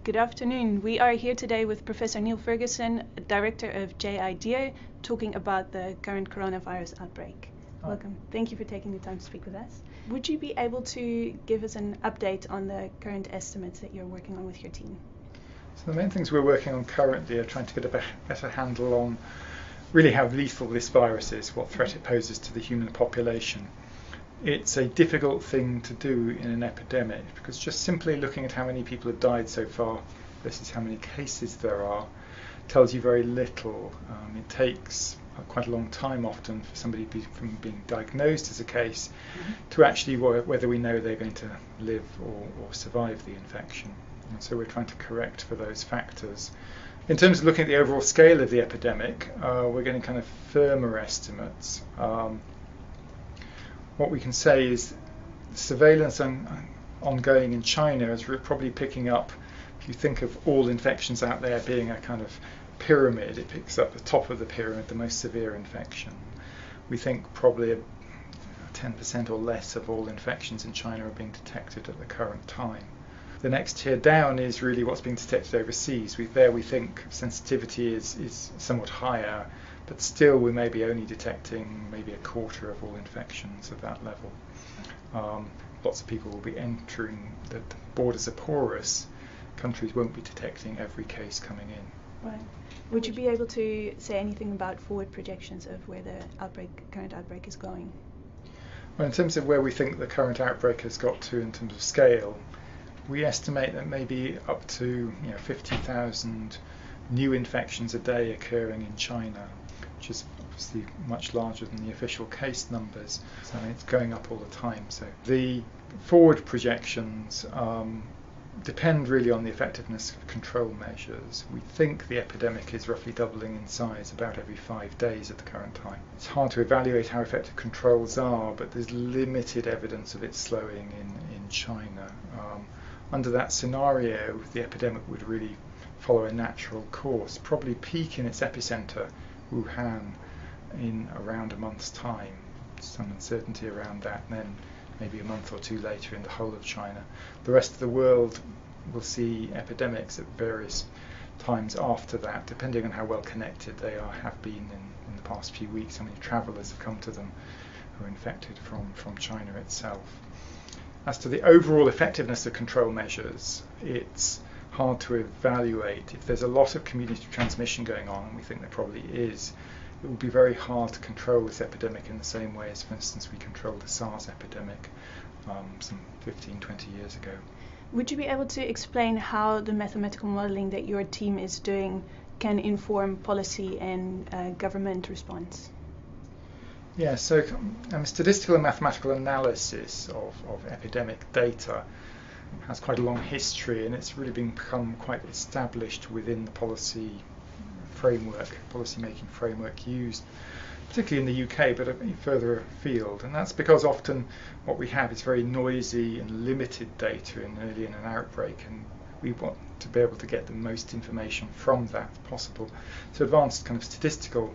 Good afternoon. We are here today with Professor Neil Ferguson, Director of JIDO, talking about the current coronavirus outbreak. Hi. Welcome. Thank you for taking the time to speak with us. Would you be able to give us an update on the current estimates that you're working on with your team? So the main things we're working on currently are trying to get a better handle on really how lethal this virus is, what threat it poses to the human population. It's a difficult thing to do in an epidemic because just simply looking at how many people have died so far versus how many cases there are tells you very little. It takes quite a long time often for somebody from being diagnosed as a case to actually whether we know they're going to live or survive the infection. And so we're trying to correct for those factors. In terms of looking at the overall scale of the epidemic, we're getting kind of firmer estimates. What we can say is the surveillance ongoing in China is probably picking up, if you think of all infections out there being a kind of pyramid, it picks up the top of the pyramid, the most severe infection. We think probably 10% or less of all infections in China are being detected at the current time. The next tier down is really what's being detected overseas. There we think sensitivity is somewhat higher, but still we may be only detecting maybe a quarter of all infections at that level. Lots of people will be entering, the borders are porous, countries won't be detecting every case coming in. Right. Would you be able to say anything about forward projections of where the current outbreak is going? Well, in terms of where we think the current outbreak has got to in terms of scale, we estimate that maybe up to 50,000 new infections a day occurring in China, which is obviously much larger than the official case numbers. So it's going up all the time. So the forward projections depend really on the effectiveness of control measures. We think the epidemic is roughly doubling in size about every 5 days at the current time. It's hard to evaluate how effective controls are, but there's limited evidence of it slowing in China. Under that scenario, the epidemic would really follow a natural course, probably peak in its epicenter, Wuhan, in around a month's time. Some uncertainty around that, and then maybe a month or two later in the whole of China. The rest of the world will see epidemics at various times after that, depending on how well connected they have been in the past few weeks, how many travellers have come to them who are infected from China itself. As to the overall effectiveness of control measures, it's hard to evaluate. If there's a lot of community transmission going on, and we think there probably is, it would be very hard to control this epidemic in the same way as, for instance, we controlled the SARS epidemic some 15, 20 years ago. Would you be able to explain how the mathematical modeling that your team is doing can inform policy and government response? Yeah, so statistical and mathematical analysis of epidemic data has quite a long history, and it's really become quite established within the policy making framework used, particularly in the UK, but further afield. And that's because often what we have is very noisy and limited data early in an outbreak, and we want to be able to get the most information from that possible. So advanced kind of statistical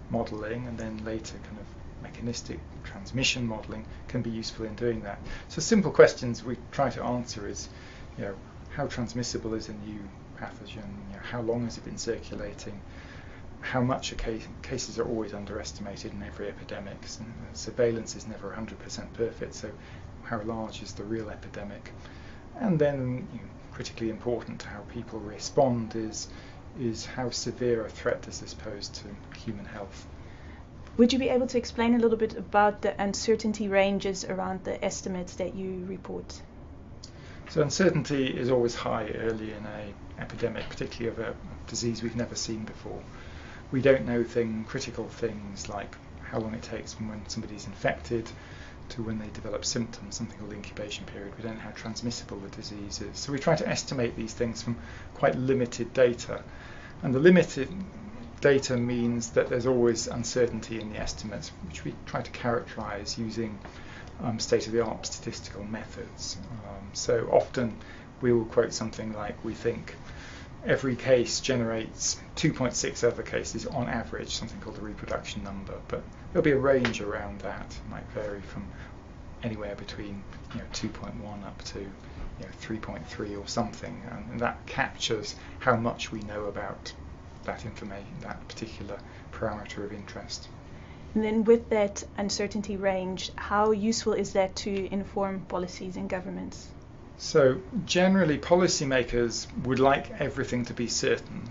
modelling and then later kind of mechanistic transmission modelling can be useful in doing that. So simple questions we try to answer is, how transmissible is a new pathogen? How long has it been circulating? How much cases are always underestimated in every epidemic? Surveillance is never 100% perfect, so how large is the real epidemic? And then, critically important to how people respond is how severe a threat does this pose to human health? Would you be able to explain a little bit about the uncertainty ranges around the estimates that you report? So uncertainty is always high early in an epidemic, particularly of a disease we've never seen before. We don't know critical things like how long it takes from when somebody's infected to when they develop symptoms, something called the incubation period. We don't know how transmissible the disease is. So we try to estimate these things from quite limited data. And the limited data means that there's always uncertainty in the estimates, which we try to characterize using state-of-the-art statistical methods. So often we will quote something like, we think every case generates 2.6 other cases on average, something called the reproduction number, but there'll be a range around that. It might vary from anywhere between 2.1 up to 3.3 or something, and that captures how much we know about that information, that particular parameter of interest. And then with that uncertainty range, how useful is that to inform policies and governments? So generally policymakers would like everything to be certain,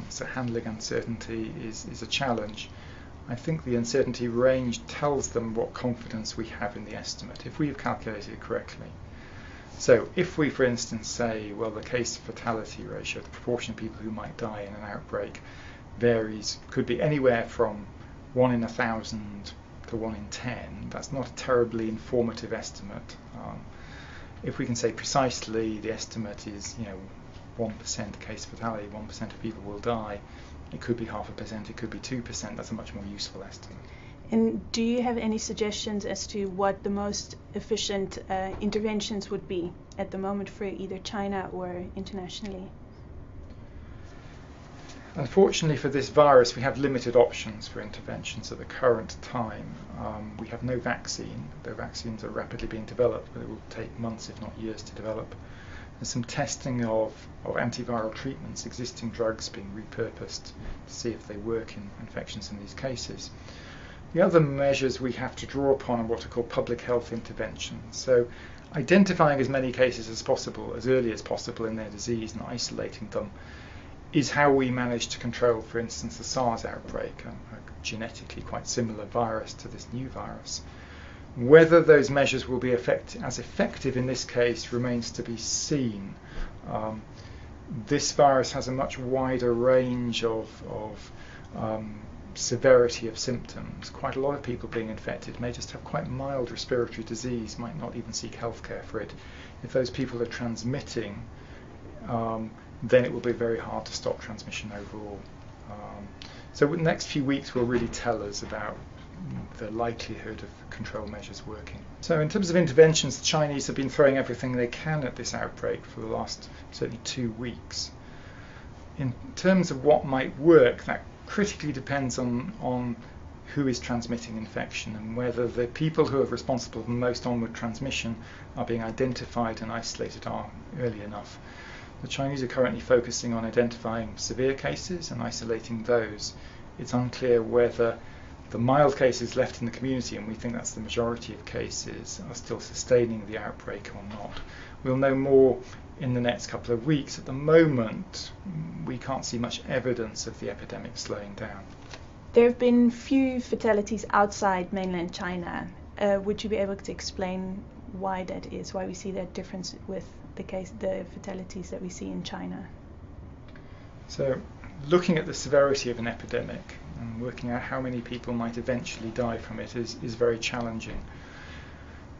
so handling uncertainty is a challenge. I think the uncertainty range tells them what confidence we have in the estimate, if we have calculated it correctly. So if we, for instance, say, well, the case fatality ratio, the proportion of people who might die in an outbreak varies, could be anywhere from 1 in 1,000 to 1 in 10, that's not a terribly informative estimate. If we can say precisely the estimate is 1% case fatality, 1% of people will die, it could be 0.5%, it could be 2%, that's a much more useful estimate. And do you have any suggestions as to what the most efficient interventions would be at the moment for either China or internationally? Unfortunately for this virus, we have limited options for interventions at the current time. We have no vaccine. The vaccines are rapidly being developed, but it will take months, if not years, to develop. There's some testing of antiviral treatments, existing drugs being repurposed to see if they work in infections in these cases. The other measures we have to draw upon are what are called public health interventions. So identifying as many cases as possible, as early as possible in their disease and isolating them is how we managed to control, for instance, the SARS outbreak, a genetically quite similar virus to this new virus. Whether those measures will be as effective in this case remains to be seen. This virus has a much wider range of severity of symptoms. Quite a lot of people being infected may just have quite mild respiratory disease, might not even seek healthcare for it. If those people are transmitting, then it will be very hard to stop transmission overall. So the next few weeks will really tell us about the likelihood of control measures working. So in terms of interventions, the Chinese have been throwing everything they can at this outbreak for the last certainly 2 weeks. In terms of what might work, that critically depends on who is transmitting infection and whether the people who are responsible for the most onward transmission are being identified and isolated early enough. The Chinese are currently focusing on identifying severe cases and isolating those. It's unclear whether the mild cases left in the community, and we think that's the majority of cases, are still sustaining the outbreak or not. We'll know more in the next couple of weeks. At the moment, we can't see much evidence of the epidemic slowing down. There have been few fatalities outside mainland China. Would you be able to explain why that is, why we see that difference with the fatalities that we see in China? So, looking at the severity of an epidemic and working out how many people might eventually die from it is very challenging.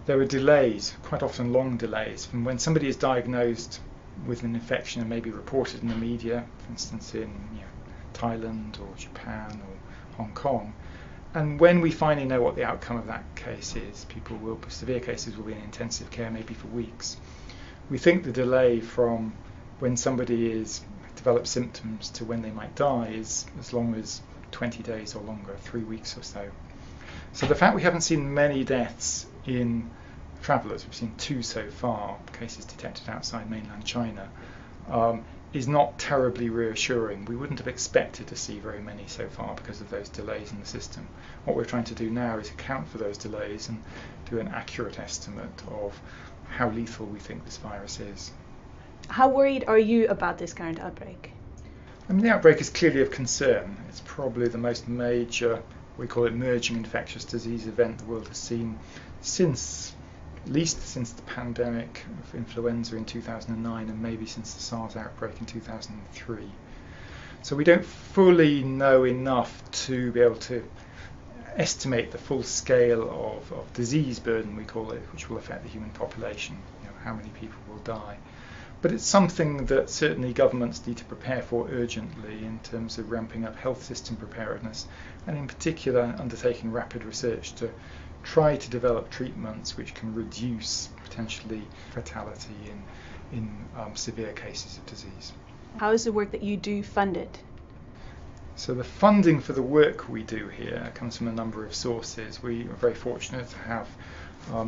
There are delays, quite often long delays, from when somebody is diagnosed with an infection and maybe reported in the media, for instance in Thailand or Japan or Hong Kong, and when we finally know what the outcome of that case is, severe cases will be in intensive care maybe for weeks. We think the delay from when somebody develops symptoms to when they might die is as long as 20 days or longer, 3 weeks or so. So the fact we haven't seen many deaths in travellers, we've seen 2 so far, cases detected outside mainland China, is not terribly reassuring. We wouldn't have expected to see very many so far because of those delays in the system. What we're trying to do now is account for those delays and do an accurate estimate of how lethal we think this virus is. How worried are you about this current outbreak? I mean, the outbreak is clearly of concern. It's probably the most major, we call it emerging infectious disease event the world has seen at least since the pandemic of influenza in 2009 and maybe since the SARS outbreak in 2003. So we don't fully know enough to be able to estimate the full scale of disease burden, we call it, which will affect the human population, how many people will die. But it's something that certainly governments need to prepare for urgently in terms of ramping up health system preparedness and in particular undertaking rapid research to try to develop treatments which can reduce potentially fatality in severe cases of disease. How is the work that you do funded? So the funding for the work we do here comes from a number of sources. We are very fortunate to have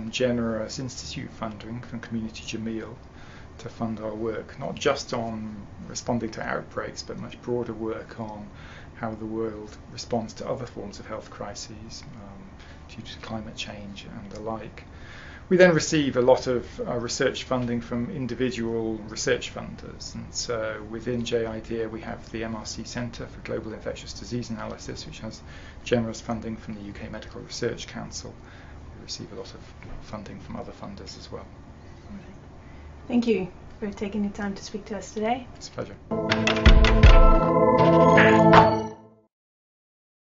generous institute funding from Community Jameel to fund our work, not just on responding to outbreaks, but much broader work on how the world responds to other forms of health crises due to climate change and the like. We then receive a lot of research funding from individual research funders, and so within JIDEA we have the MRC Centre for Global Infectious Disease Analysis, which has generous funding from the UK Medical Research Council. We receive a lot of funding from other funders as well. Thank you for taking the time to speak to us today. It's a pleasure.